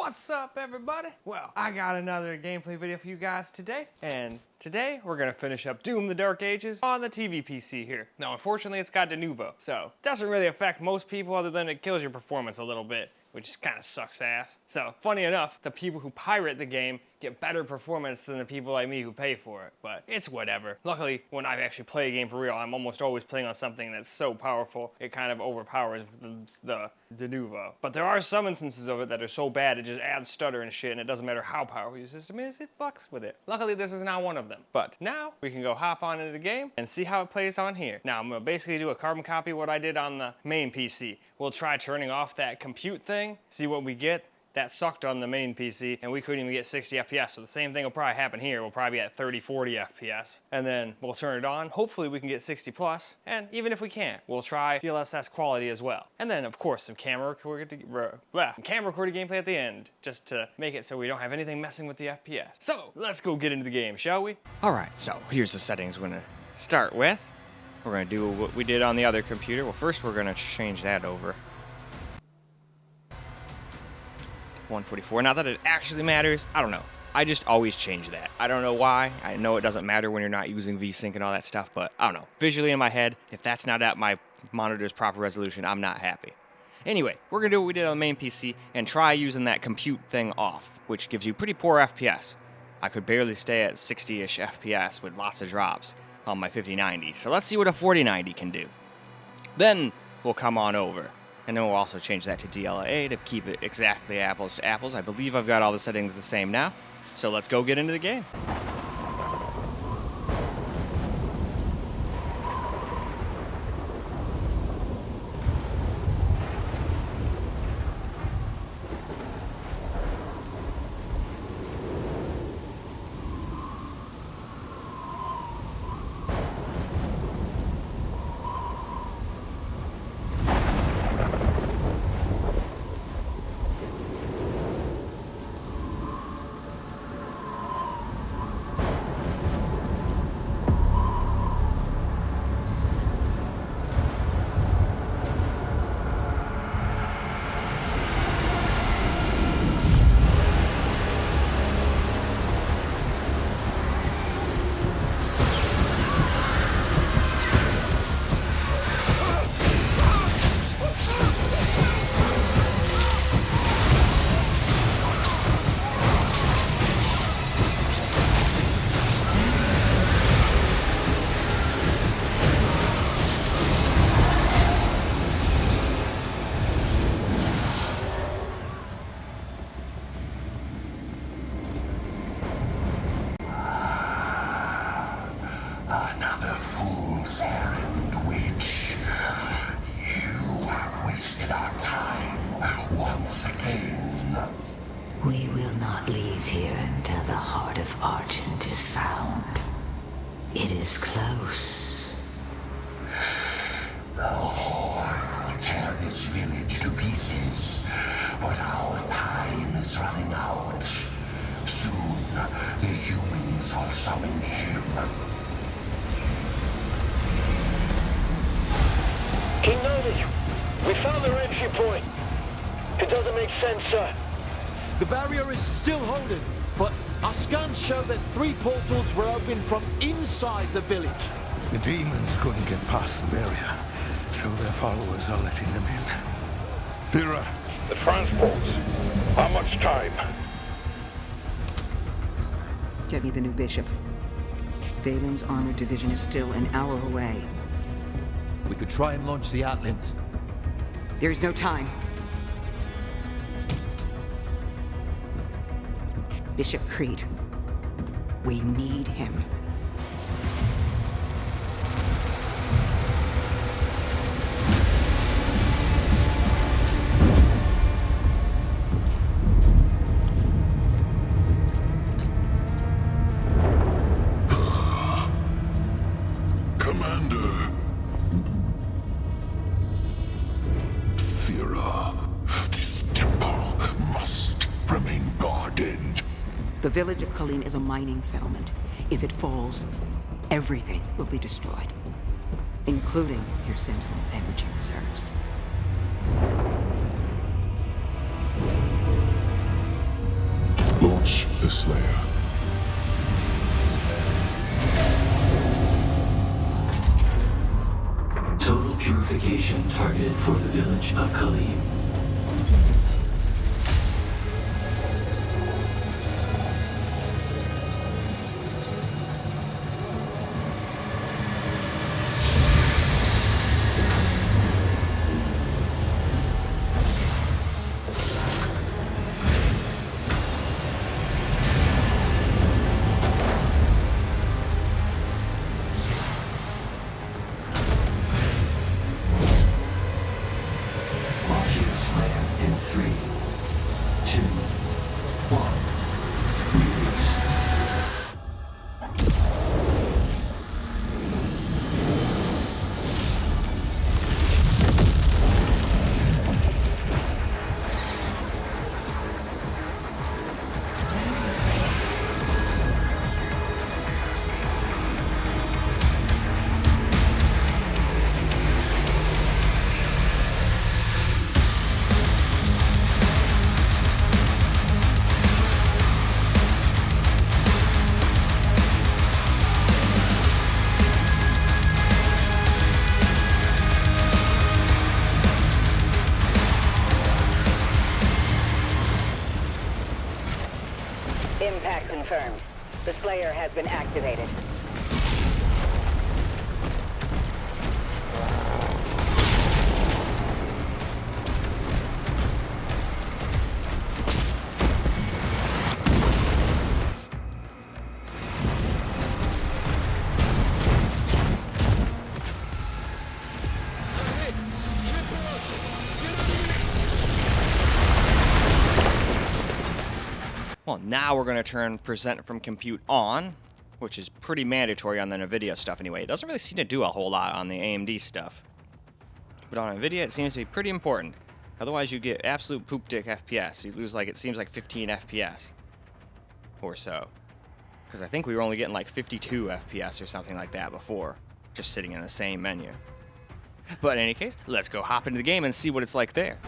What's up, everybody? Well, I got another gameplay video for you guys today, and today we're gonna finish up Doom: The Dark Ages on the TV PC here. Now, unfortunately, it's got Denuvo, so it doesn't really affect most people other than it kills your performance a little bit, which kind of sucks ass. So, funny enough, the people who pirate the game get better performance than the people like me who pay for it, but it's whatever. Luckily, when I actually play a game for real, I'm almost always playing on something that's so powerful, it kind of overpowers the Denuvo. But there are some instances of it that are so bad, it just adds stutter and shit, and it doesn't matter how powerful your system is, it fucks with it. Luckily, this is not one of them. But now, we can go hop on into the game and see how it plays on here. Now, I'm gonna basically do a carbon copy of what I did on the main PC. We'll try turning off that compute thing, see what we get. That sucked on the main PC, and we couldn't even get 60 FPS, so the same thing will probably happen here. We'll probably be at 30, 40 FPS, and then we'll turn it on. Hopefully we can get 60 plus, and even if we can't, we'll try DLSS quality as well. And then, of course, some camera recorded gameplay at the end, just to make it so we don't have anything messing with the FPS. So, let's go get into the game, shall we? Alright, so here's the settings we're gonna start with. We're gonna do what we did on the other computer. Well, first we're gonna change that over. 144. Not that it actually matters. I don't know. I just always change that. I don't know why. I know it doesn't matter when you're not using VSync and all that stuff, but I don't know. Visually in my head, if that's not at my monitor's proper resolution, I'm not happy. Anyway, we're going to do what we did on the main PC and try using that compute thing off, which gives you pretty poor FPS. I could barely stay at 60-ish FPS with lots of drops on my 5090. So let's see what a 4090 can do. Then we'll come on over. And then we'll also change that to DLA to keep it exactly apples to apples. I believe I've got all the settings the same now. So let's go get into the game. Another fool's errand, witch. You have wasted our time once again. We will not leave here until the heart of Argent is found. It is close. The Horde will tear this village to pieces, but our time is running out. Soon, the humans will summon him. King Nodi, we found their entry point. It doesn't make sense, sir. The barrier is still holding, but our scans show that 3 portals were open from inside the village. The demons couldn't get past the barrier, so their followers are letting them in. Thera. The transport. How much time? Get me the new bishop. Valen's armored division is still an hour away. We could try and launch the Atlands. There's no time. Bishop Creed. We need him. Commander. Thera, this temple must remain guarded. The village of Colleen is a mining settlement. If it falls, everything will be destroyed, including your Sentinel energy reserves. Slayer. Total purification targeted for the village of Khalim. In 3, 2, 1, release. Impact confirmed. The Slayer has been activated. Well, now we're going to turn present from compute on, which is pretty mandatory on the NVIDIA stuff anyway. It doesn't really seem to do a whole lot on the AMD stuff. But on NVIDIA, it seems to be pretty important. Otherwise, you get absolute poop dick FPS. You lose, like, it seems like 15 FPS or so. Because I think we were only getting like 52 FPS or something like that before, just sitting in the same menu. But in any case, let's go hop into the game and see what it's like there.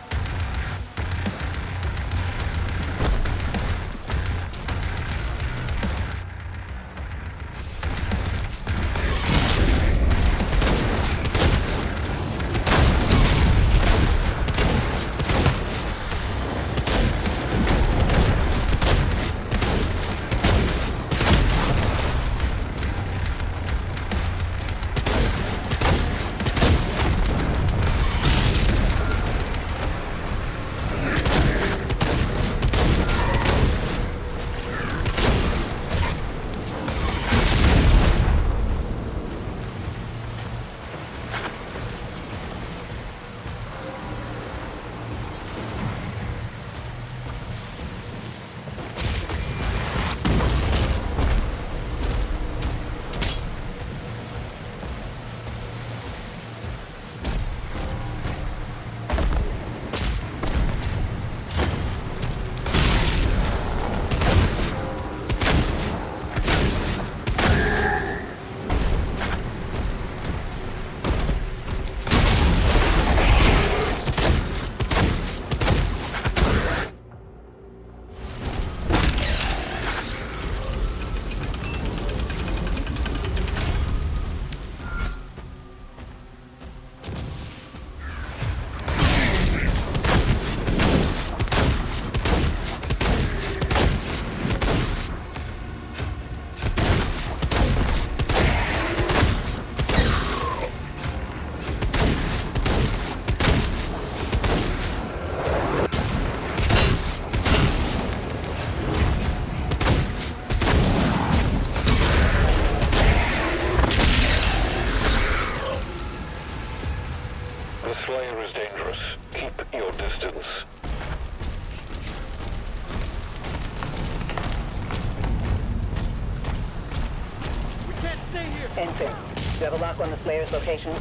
Ensign, you have a lock on the Slayer's location?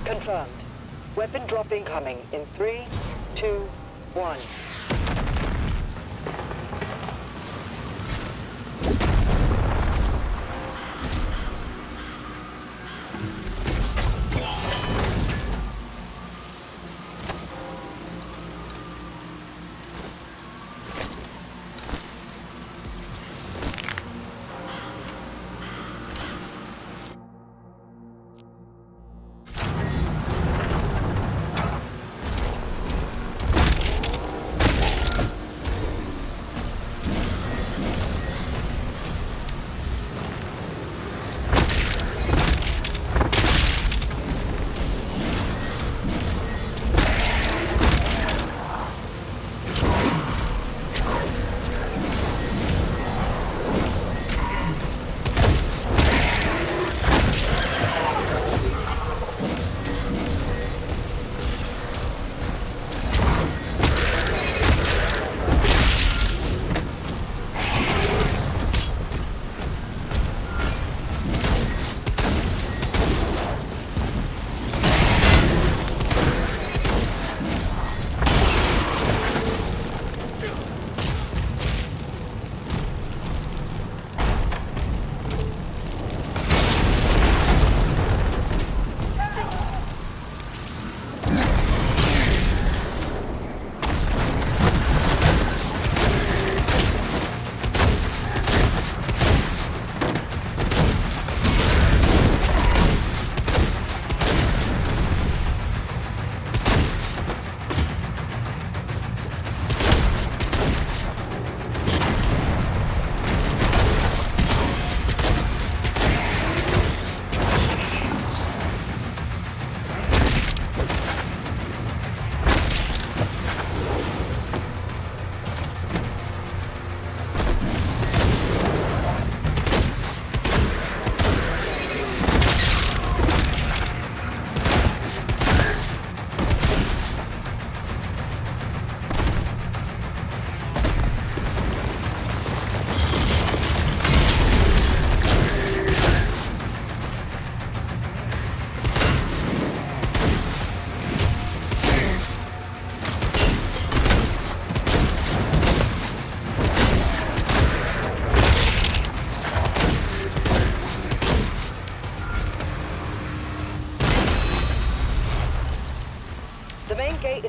Confirmed. Weapon drop incoming in 3, 2, 1.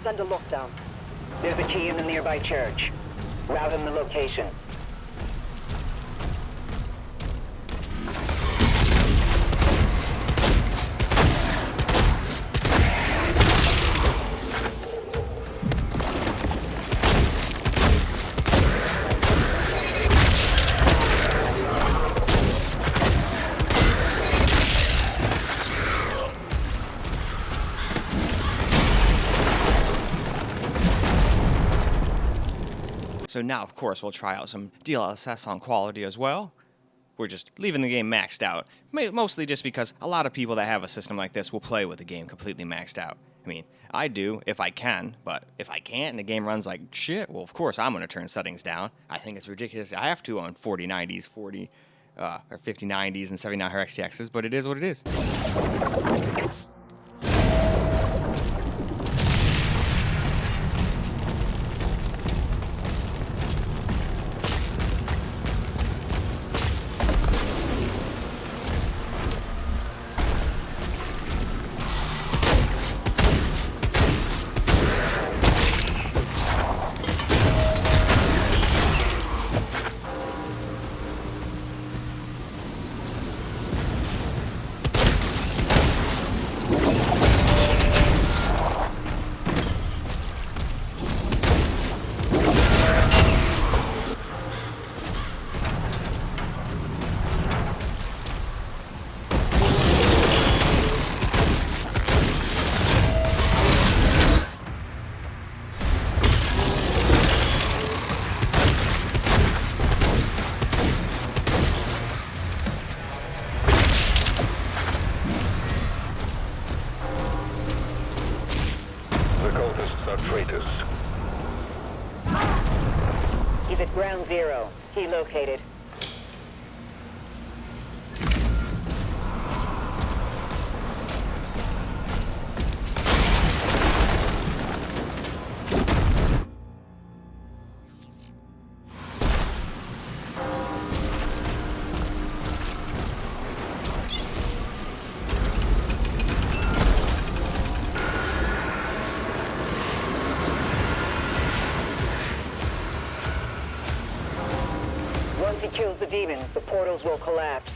is under lockdown. There's a key in the nearby church. Route him the location. So now, of course, we'll try out some DLSS on quality as well. We're just leaving the game maxed out, mostly just because a lot of people that have a system like this will play with the game completely maxed out. I mean, I do if I can, but if I can't and the game runs like shit, well, of course I'm going to turn settings down. I think it's ridiculous. I have to on 4090s, or 5090s and 7900 RTXs, but it is what it is. Traitors. He's at ground zero. He located. Once he kills the demons, the portals will collapse.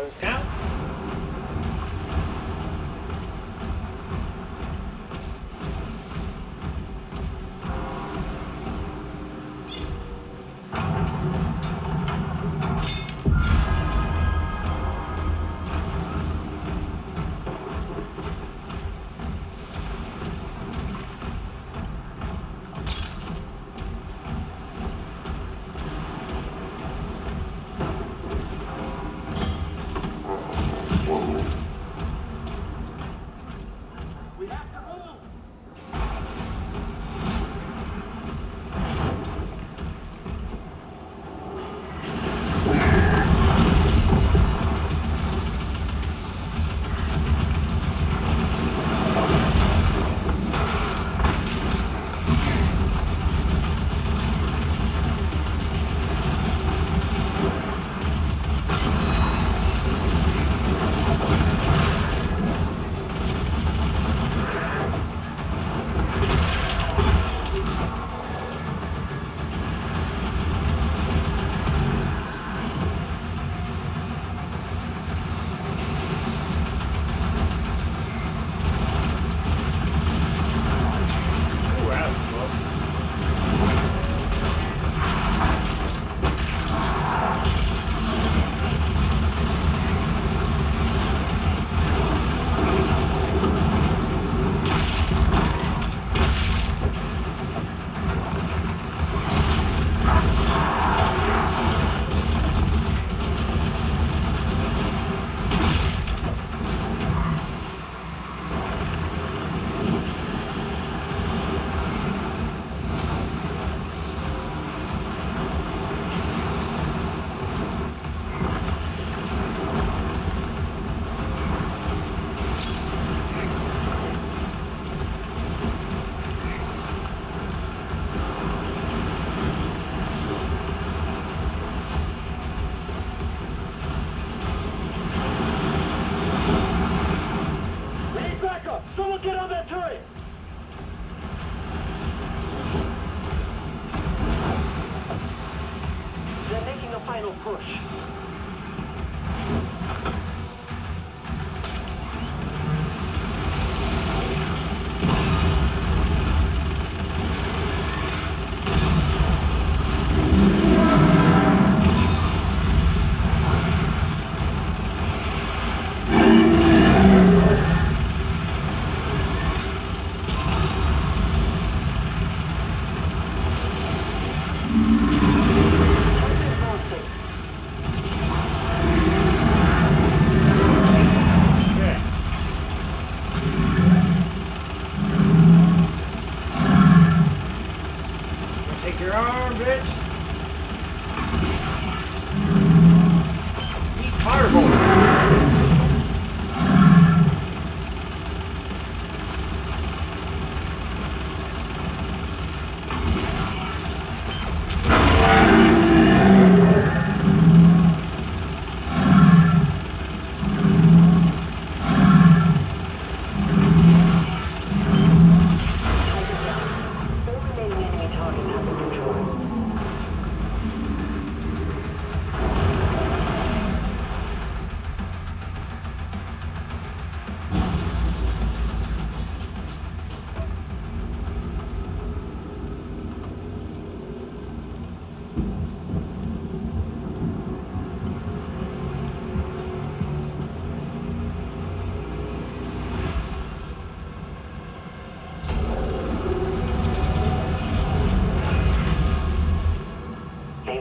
closed. Now. Someone get on that turret! They're making a final push. Your arm, bitch. Eat fireball.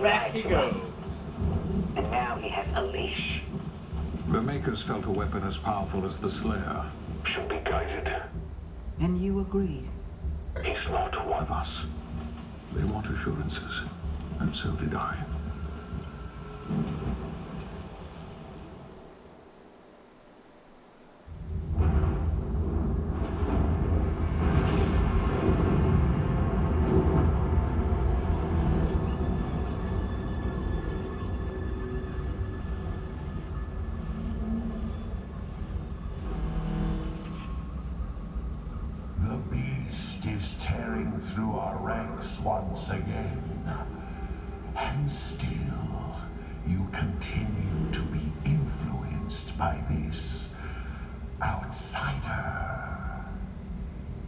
Back he goes. And now he has a leash. The Makers felt a weapon as powerful as the Slayer. Should be guided. And you agreed. He's not one Of us. They want assurances. And so did I. Is tearing through our ranks once again. And still, you continue to be influenced influenced by this outsider.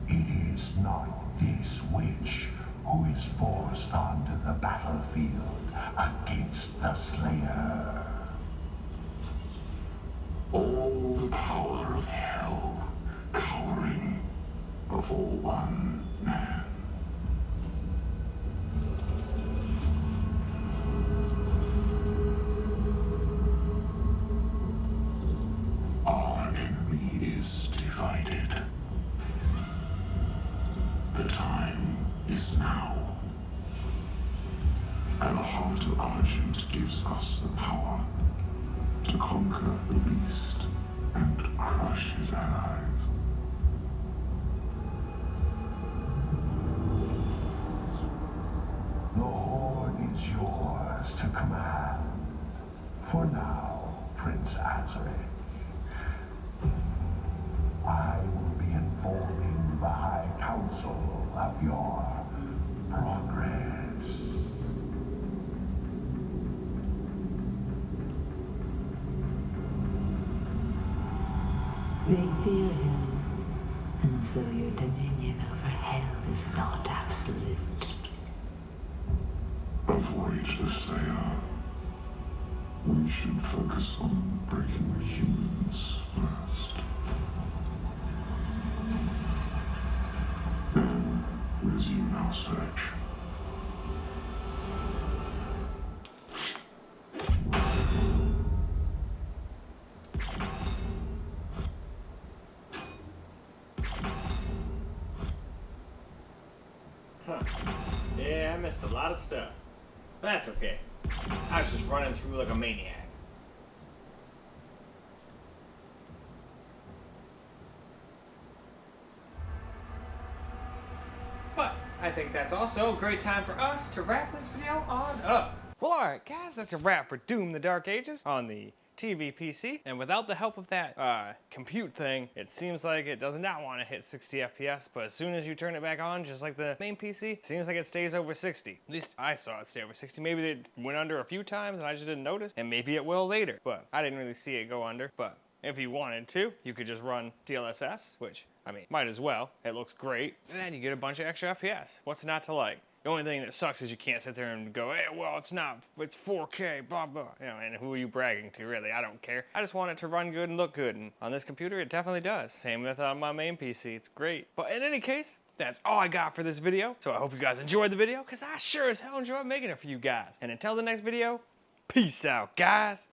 It is not this witch who is forced onto the battlefield against the Slayer. All the power of hell cowering before one man. Our enemy is divided. The time is now. And the heart of Argent gives us the power to conquer the beast and crush his allies. The Horde is yours to command. For now, Prince Azaric. I will be informing the High Council of your progress. They fear him, and so your dominion over hell is not absolute. Avoid the Slayer. We should focus on breaking the humans first. Then resume our search. Huh. Yeah, I missed a lot of stuff. That's okay. I was just running through like a maniac. But I think that's also a great time for us to wrap this video on up. Well, alright guys, that's a wrap for Doom the Dark Ages on the TV PC. And without the help of that compute thing, it seems like it does not want to hit 60 FPS, but as soon as you turn it back on, just like the main PC, it seems like it stays over 60. At least I saw it stay over 60. Maybe it went under a few times and I just didn't notice, and maybe it will later, but I didn't really see it go under. But if you wanted to, you could just run DLSS, which, I mean, might as well. It looks great, and then you get a bunch of extra FPS. What's not to like? The only thing that sucks is you can't sit there and go, hey, well, it's 4K, blah, blah. You know, and who are you bragging to, really? I don't care. I just want it to run good and look good, and on this computer, it definitely does. Same with my main PC, it's great. But in any case, that's all I got for this video. So I hope you guys enjoyed the video, because I sure as hell enjoyed making it for you guys. And until the next video, peace out, guys.